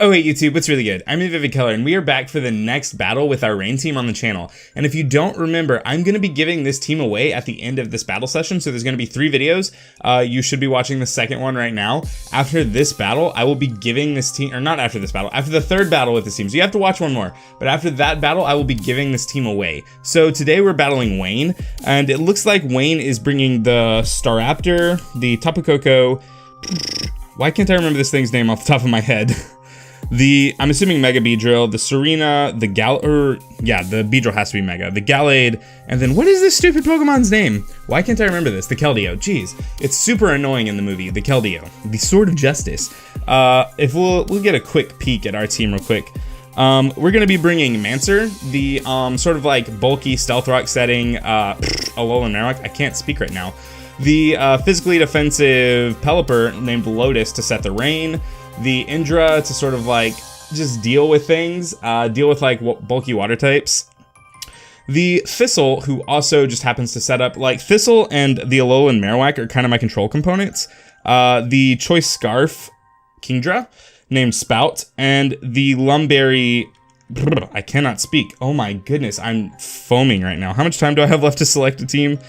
Oh hey YouTube, what's really good? I'm Vivid Keller and we are back for the next battle with our rain team on the channel. And if you don't remember, I'm going to be giving this team away at the end of this battle session. So there's going to be 3 videos. You should be watching the second one right now. After this battle, I will be giving this team, or not after this battle, after the 3rd battle with this team. So you have to watch one more. But after that battle, I will be giving this team away. So today we're battling Wayne. And it looks like Wayne is bringing the Staraptor, the Tapu Koko. Why can't I remember this thing's name off the top of my head? I'm assuming Mega Beedrill, the Serena, the the Beedrill has to be Mega, the Gallade, and then what is this stupid Pokemon's name? Why can't I remember this? The Keldeo, jeez. It's super annoying in the movie, the Keldeo, the Sword of Justice. If we'll get a quick peek at our team real quick. We're gonna be bringing Mancer, the sort of like bulky Stealth Rock setting, Alolan Marowak, I can't speak right now. The physically defensive Pelipper named Lotus to set the rain. The Indra to sort of like just deal with things, deal with like bulky water types. The Thistle, who also just happens to set up, like Thistle and the Alolan Marowak are kind of my control components. The Choice Scarf Kingdra named Spout, and the Lumberry, I cannot speak. Oh my goodness, I'm foaming right now. How much time do I have left to select a team?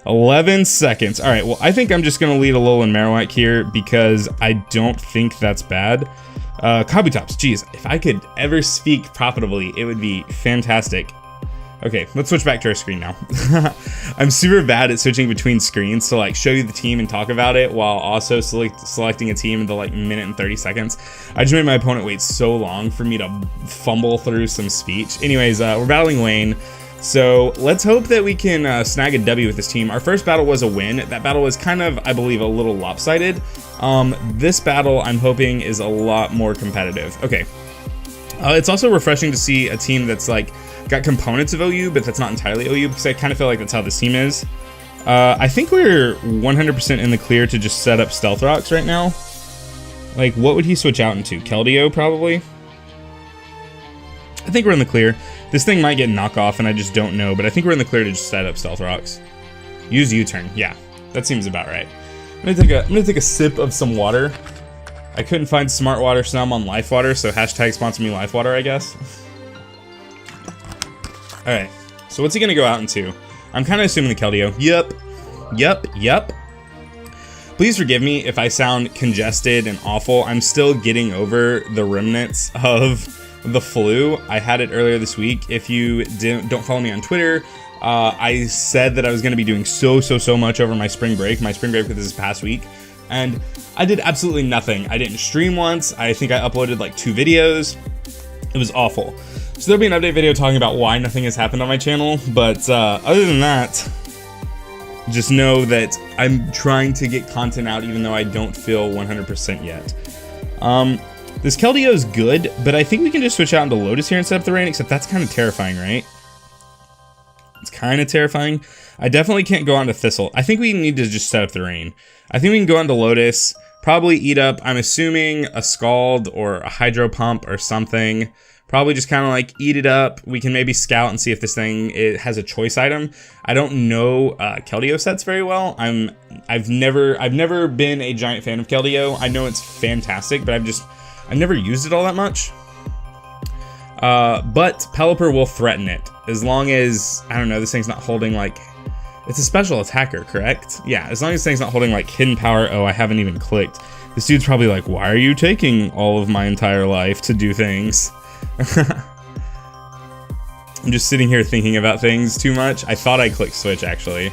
11 seconds. All right, well, I think I'm just going to lead Alolan Marowak here because I don't think that's bad. Kabutops, geez, if I could ever speak profitably, it would be fantastic. Okay, let's switch back to our screen now. I'm super bad at switching between screens to like show you the team and talk about it while also selecting a team in the like minute and 30 seconds. I just made my opponent wait so long for me to fumble through some speech. Anyways, we're battling Wayne. So let's hope that we can snag a W with this team. Our first battle was a win. That battle was kind of, I believe, a little lopsided. This battle, I'm hoping, is a lot more competitive. Okay. It's also refreshing to see a team that's like got components of OU, but that's not entirely OU, because I kind of feel like that's how this team is. I think we're 100% in the clear to just set up Stealth Rocks right now. Like, what would he switch out into? Keldeo, probably? I think we're in the clear. This thing might get knockoff and I just don't know, but I think we're in the clear to just set up Stealth Rocks. Use U-turn. Yeah, that seems about right. I'm gonna take a sip of some water. I couldn't find Smart Water, so now I'm on Life Water, so hashtag sponsor me Life Water, I guess. Alright, so what's he gonna go out into? I'm kind of assuming the Keldeo. Yup. Please forgive me if I sound congested and awful. I'm still getting over the remnants of the flu. I had it earlier this week. If you don't follow me on Twitter, I said that I was going to be doing so much over my spring break. My spring break was this past week, and I did absolutely nothing. I didn't stream once. I think I uploaded like 2 videos. It was awful. So there'll be an update video talking about why nothing has happened on my channel, but other than that, just know that I'm trying to get content out even though I don't feel 100% yet. This Keldeo is good, but I think we can just switch out into Lotus here and set up the rain, except that's kind of terrifying, right? It's kind of terrifying. I definitely can't go on to Thistle. I think we need to just set up the rain. I think we can go on to Lotus, probably eat up, I'm assuming, a Scald or a Hydro Pump or something. Probably just kind of like eat it up. We can maybe scout and see if this thing has a choice item. I don't know Keldeo sets very well. I've never been a giant fan of Keldeo. I know it's fantastic, but I've never used it all that much. But Pelipper will threaten it as long as, I don't know, this thing's not holding like, it's a special attacker, correct? Yeah, as long as this thing's not holding like hidden power. Oh, I haven't even clicked. This dude's probably like, why are you taking all of my entire life to do things? I'm just sitting here thinking about things too much. I thought I clicked switch actually.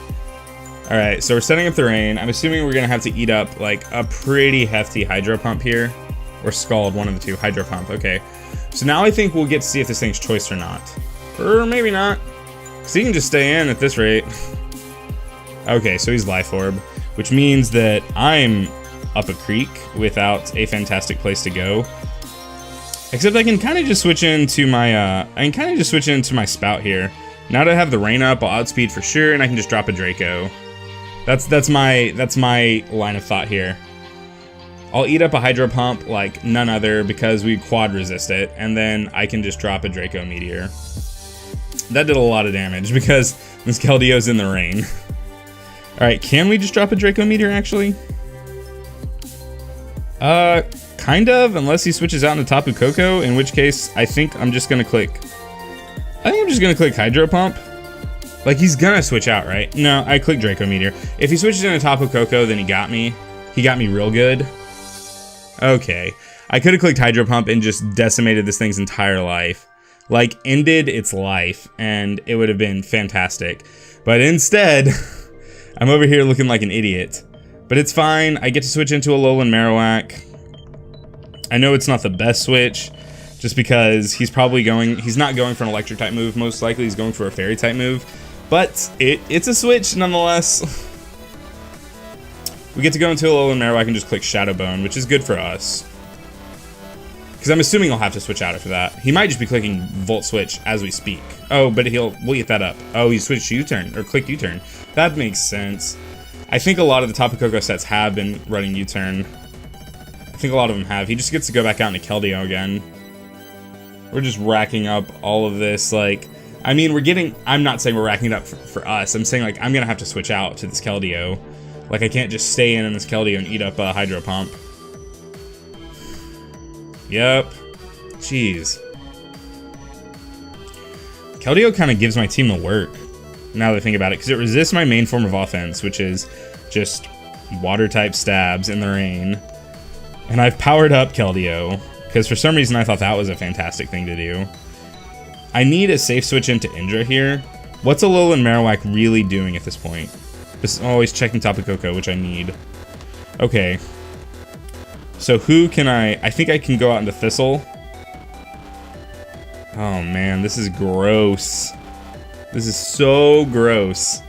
Alright, so we're setting up the rain. I'm assuming we're gonna have to eat up like a pretty hefty Hydro Pump here. Or Scald, one of the two. Hydro Pump, okay. So now I think we'll get to see if this thing's choice or not. Or maybe not. Because he can just stay in at this rate. Okay, so he's Life Orb. Which means that I'm up a creek without a fantastic place to go. Except I can kind of just switch into my, my Spout here. Now that I have the rain up, I'll outspeed for sure, and I can just drop a Draco. That's my line of thought here. I'll eat up a Hydro Pump like none other because we quad resist it, and then I can just drop a Draco Meteor. That did a lot of damage because this Keldeo's in the rain. Alright, can we just drop a Draco Meteor actually? Kind of, unless he switches out into Tapu Koko, in which case I think I'm just gonna click Hydro Pump. Like, he's gonna switch out, right? No, I click Draco Meteor. If he switches into Tapu Koko, then he got me. He got me real good. Okay. I could have clicked Hydro Pump and just decimated this thing's entire life. Like, ended its life, and it would have been fantastic. But instead, I'm over here looking like an idiot. But it's fine. I get to switch into a Alolan Marowak. I know it's not the best switch, just because he's not going for an electric type move. Most likely he's going for a fairy type move. But it's a switch nonetheless. We get to go into a Alolan Marowak and just click Shadow Bone, which is good for us. Because I'm assuming I'll have to switch out after that. He might just be clicking Volt Switch as we speak. Oh, but we'll get that up. Oh, he switched to U-turn, or clicked U-turn. That makes sense. I think a lot of the Tapu Koko sets have been running U-turn. I think a lot of them have. He just gets to go back out into Keldeo again. We're just racking up all of this, like... I mean, I'm not saying we're racking it up for us. I'm saying, like, I'm gonna have to switch out to this Keldeo. Like, I can't just stay in this Keldeo and eat up a Hydro Pump. Yep. Jeez. Keldeo kind of gives my team the work, now that I think about it, because it resists my main form of offense, which is just Water-type stabs in the rain. And I've powered up Keldeo, because for some reason I thought that was a fantastic thing to do. I need a safe switch into Indra here. What's Alolan Marowak really doing at this point? Just always checking Tapu Koko, which I need. Okay. So who can I think I can go out into Thistle. Oh man, this is gross. This is so gross.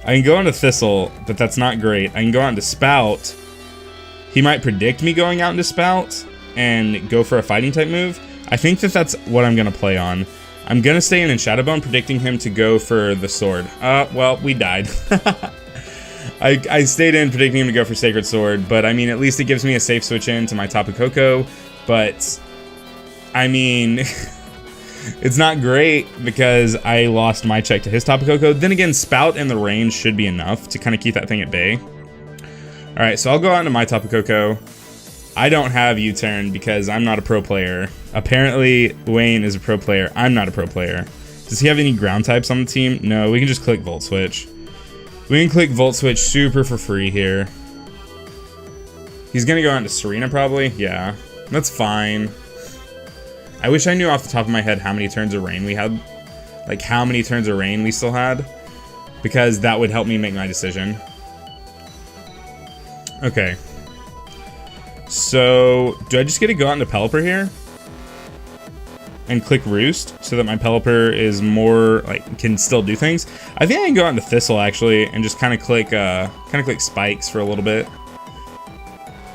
I can go into Thistle, but that's not great. I can go out into Spout. He might predict me going out into Spout and go for a fighting type move. I think that's what I'm gonna play on. I'm gonna stay in Shadow Bone, predicting him to go for the sword. Well, we died. I stayed in predicting him to go for Sacred Sword, but I mean, at least it gives me a safe switch in to my Tapu Koko. But I mean, it's not great because I lost my check to his Tapu Koko. Then again, Spout and the range should be enough to kind of keep that thing at bay. All right, so I'll go out into my Tapu Koko. I don't have U-turn because I'm not a pro player. Apparently, Wayne is a pro player. I'm not a pro player. Does he have any ground types on the team? No, we can just click Volt Switch. We can click Volt Switch super for free here. He's gonna go on to Serena probably. Yeah, that's fine. I wish I knew off the top of my head how many turns of rain we had. Like how many turns of rain we still had. Because that would help me make my decision. Okay. So, do I just get to go out into Pelipper here? And click Roost, so that my Pelipper is more, like, can still do things? I think I can go out into Thistle, actually, and just kind of click Spikes for a little bit.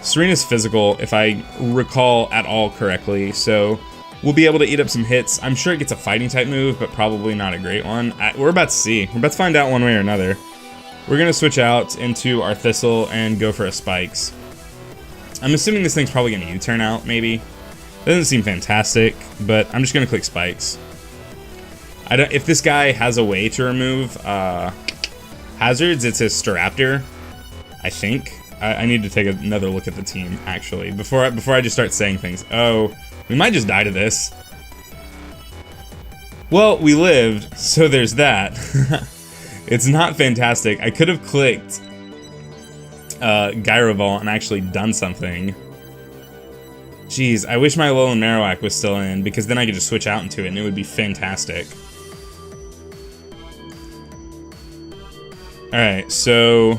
Serena's physical, if I recall at all correctly, so we'll be able to eat up some hits. I'm sure it gets a fighting type move, but probably not a great one. We're about to see. We're about to find out one way or another. We're going to switch out into our Thistle and go for a Spikes. I'm assuming this thing's probably going to U-turn out, maybe. Doesn't seem fantastic, but I'm just going to click Spikes. If this guy has a way to remove hazards, it's his Staraptor, I think. I need to take another look at the team, actually, before I just start saying things. Oh, we might just die to this. Well, we lived, so there's that. It's not fantastic. I could have clicked Gyrovault and actually done something. Jeez, I wish my Alolan Marowak was still in, because then I could just switch out into it and it would be fantastic. Alright, so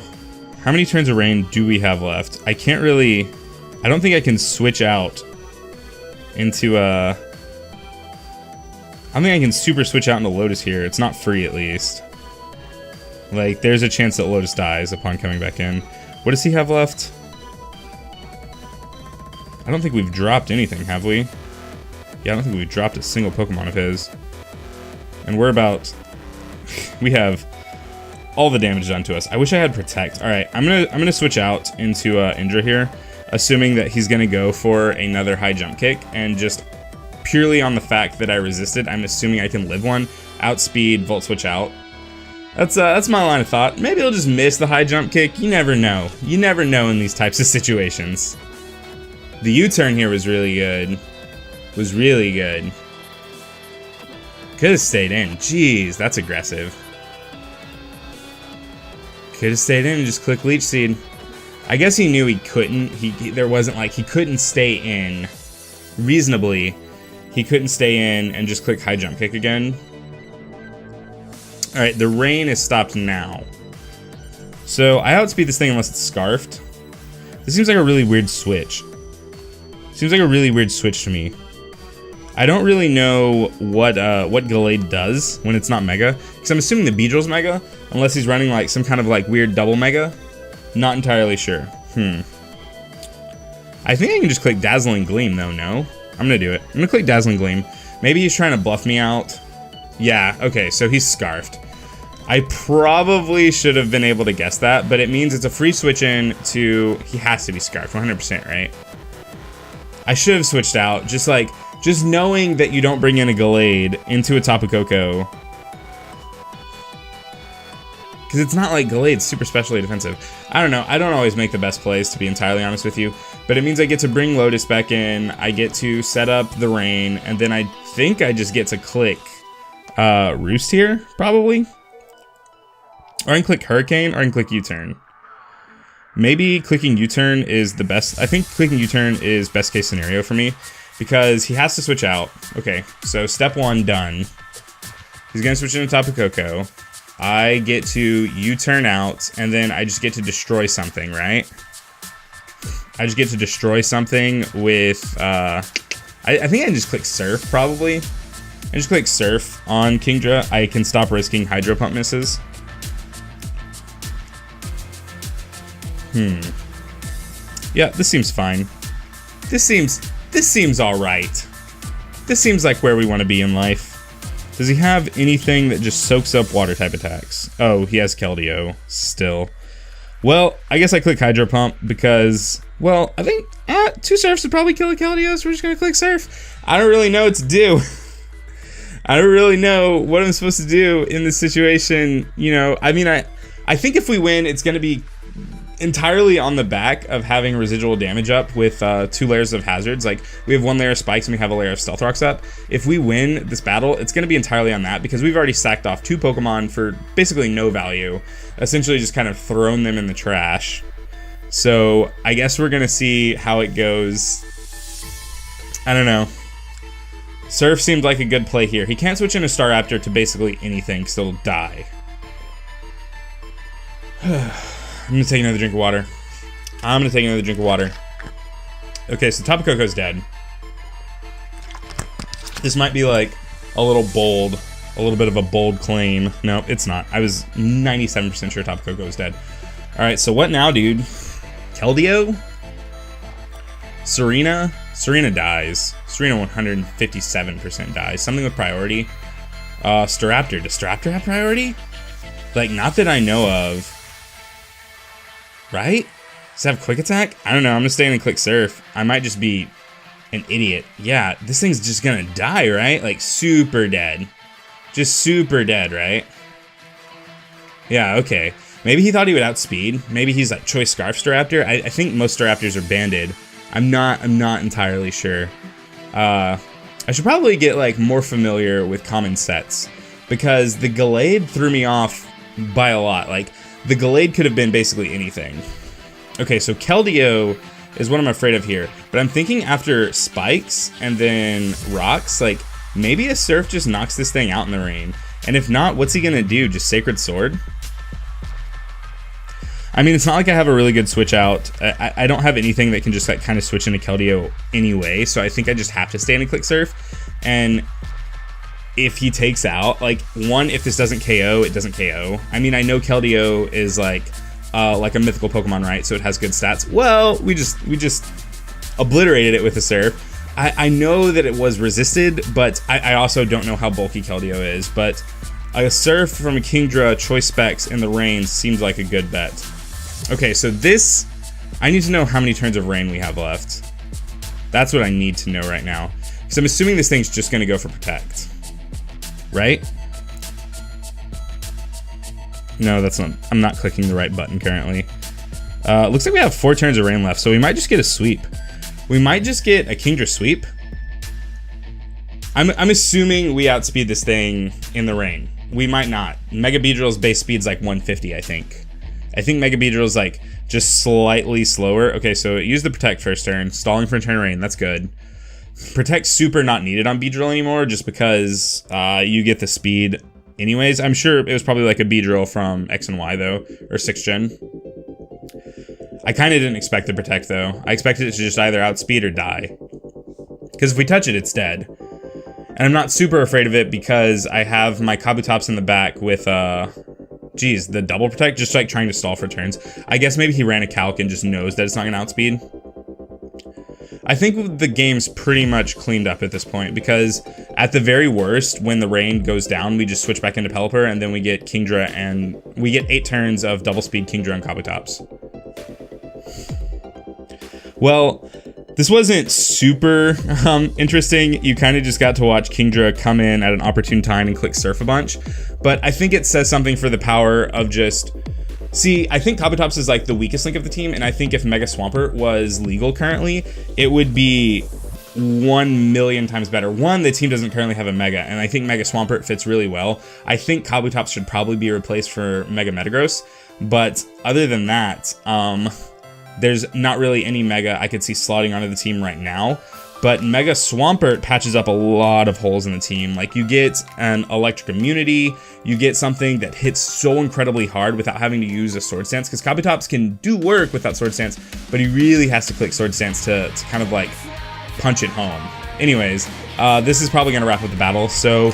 how many turns of rain do we have left? I can't really... I don't think I can switch out into I don't think I can super switch out into Lotus here. It's not free, at least. Like, there's a chance that Lotus dies upon coming back in. What does he have left? I don't think we've dropped anything, have we? Yeah, I don't think we've dropped a single Pokemon of his. And we're about... we have all the damage done to us. I wish I had Protect. Alright, I'm gonna switch out into Indra here, assuming that he's gonna go for another high jump kick, and just purely on the fact that I resisted, I'm assuming I can live one. Outspeed, Volt Switch out. That's my line of thought. Maybe he'll just miss the high jump kick. You never know. You never know in these types of situations. The U-turn here was really good. Was really good. Could have stayed in. Jeez, that's aggressive. Could have stayed in and just click Leech Seed. I guess he knew he couldn't. There wasn't like he couldn't stay in reasonably. He couldn't stay in and just click high jump kick again. All right, the rain is stopped now. So I outspeed this thing unless it's scarfed. This seems like a really weird switch. Seems like a really weird switch to me. I don't really know what Gallade does when it's not Mega, because I'm assuming the Beedrill's Mega, unless he's running like some kind of like weird double Mega. Not entirely sure. I think I can just click Dazzling Gleam though, no? I'm gonna do it. I'm gonna click Dazzling Gleam. Maybe he's trying to bluff me out. Yeah, okay, so he's scarfed. I probably should have been able to guess that, but it means it's a free switch in to, he has to be scarfed, 100%, right? I should have switched out, just knowing that you don't bring in a Gallade into a Tapu Koko. Because it's not like Gallade's super specially defensive. I don't know, I don't always make the best plays, to be entirely honest with you. But it means I get to bring Lotus back in, I get to set up the rain, and then I think I just get to click Roost here, probably. Or I can click Hurricane, or I can click U-turn. Maybe clicking U-turn is the best. I think clicking U-turn is best case scenario for me, because he has to switch out. Okay, so step 1 done. He's gonna switch into Tapu Koko. I get to U-turn out, and then I just get to destroy something, right? I just get to destroy something with, I think I can just click Surf, probably. I just click Surf on Kingdra. I can stop risking Hydro Pump misses. Yeah, this seems fine. This seems alright. This seems like where we want to be in life. Does he have anything that just soaks up water type attacks? Oh, he has Keldeo still. Well, I guess I click Hydro Pump because, well, I think 2 Surfs would probably kill a Keldeo, so we're just gonna click Surf. I don't really know what to do. I don't really know what I'm supposed to do in this situation. You know, I mean, I think if we win, it's gonna be entirely on the back of having residual damage up with 2 layers of hazards. Like, we have 1 layer of spikes and we have a layer of stealth rocks up. If we win this battle, it's going to be entirely on that, because we've already sacked off 2 Pokemon for basically no value, essentially just kind of thrown them in the trash. So I guess we're going to see how it goes. I don't know. Surf seemed like a good play here. He can't switch into Staraptor to basically anything, because he'll die. I'm gonna take another drink of water. Okay, so Tapu Koko's dead. This might be like a little bit of a bold claim. No, it's not. I was 97% sure Tapu Koko was dead. Alright, so what now, dude? Keldeo? Serena? Serena dies. Serena 157% dies. Something with priority. Staraptor. Does Staraptor have priority? Like, not that I know of. Right? Does it have quick attack? I don't know. I'm gonna stay in and click Surf. I might just be an idiot. Yeah, this thing's just gonna die, right? Like, super dead. Just super dead, right? Yeah, okay. Maybe he thought he would outspeed. Maybe he's like Choice Scarf Staraptor. I think most Staraptors are banded. I'm not entirely sure. I should probably get like more familiar with common sets, because the Gallade threw me off by a lot. Like, the Gallade could have been basically anything. Okay, so Keldeo is what I'm afraid of here. But I'm thinking after Spikes and then Rocks, like, maybe a Surf just knocks this thing out in the rain. And if not, what's he gonna do? Just Sacred Sword? I mean, it's not like I have a really good switch out. I don't have anything that can just like kind of switch into Keldeo anyway, so I think I just have to stay in and click Surf. And if he takes out, like, if this doesn't KO, it doesn't KO. I mean, I know Keldeo is like a mythical Pokemon, right? So it has good stats. Well, we just obliterated it with a Surf. I know that it was resisted, but I also don't know how bulky Keldeo is. But a Surf from a Kingdra Choice Specs in the rain seems like a good bet. Okay, so this, I need to know how many turns of rain we have left. That's what I need to know right now. Because I'm assuming this thing's just going to go for Protect. Right? No, that's not. I'm not clicking the right button currently. Looks like we have 4 turns of rain left, so we might just get a sweep. We might just get a Kingdra sweep. I'm assuming we outspeed this thing in the rain. We might not. Mega Beedrill's base speed's like 150, I think. I think Mega Beedrill's like just slightly slower. Okay, so it used the Protect first turn, stalling for turn rain, that's good. Protect super not needed on Beedrill anymore just because you get the speed anyways. I'm sure it was probably like a Beedrill from X and Y though, or 6th gen. I kind of didn't expect the Protect though. I expected it to just either outspeed or die. Because if we touch it, it's dead. And I'm not super afraid of it because I have my Kabutops in the back with, geez, the double Protect, just like trying to stall for turns. I guess maybe he ran a Calc and just knows that it's not gonna outspeed. I think the game's pretty much cleaned up at this point because at the very worst, when the rain goes down, we just switch back into Pelipper and then we get Kingdra and we get 8 turns of double speed Kingdra and Kabutops. Well, this wasn't super interesting. You kind of just got to watch Kingdra come in at an opportune time and click Surf a bunch. But I think it says something for the power of just... See, I think Kabutops is like the weakest link of the team, and I think if Mega Swampert was legal currently, it would be 1,000,000 times better. One, the team doesn't currently have a Mega, and I think Mega Swampert fits really well. I think Kabutops should probably be replaced for Mega Metagross, but other than that, there's not really any Mega I could see slotting onto the team right now. But Mega Swampert patches up a lot of holes in the team. Like, you get an electric immunity, you get something that hits so incredibly hard without having to use a Sword Stance, because Kabutops can do work without Sword Stance, but he really has to click Sword Stance to kind of like punch it home. Anyways, this is probably going to wrap up the battle. So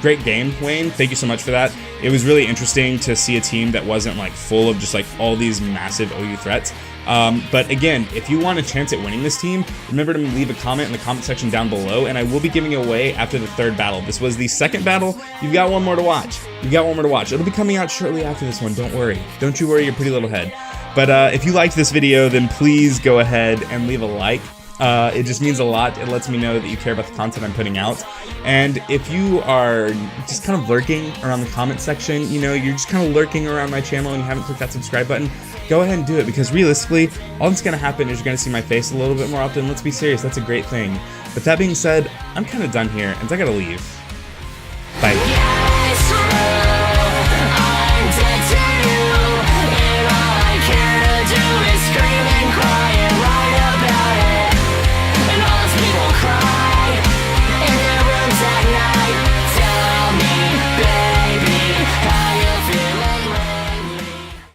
great game, Wayne. Thank you so much for that. It was really interesting to see a team that wasn't like full of just like all these massive OU threats. But again, if you want a chance at winning this team, remember to leave a comment in the comment section down below, and I will be giving away after the 3rd battle. This was the 2nd battle. You've got one more to watch. It'll be coming out shortly after this one. Don't worry. Don't you worry your pretty little head. But if you liked this video, then please go ahead and leave a like. It just means a lot. It lets me know that you care about the content I'm putting out. And if you are just kind of lurking around the comment section, you know, you're just kind of lurking around my channel and you haven't clicked that subscribe button, go ahead and do it, because realistically, all that's going to happen is you're going to see my face a little bit more often. Let's be serious, that's a great thing. But that being said, I'm kind of done here, and I gotta leave. Bye.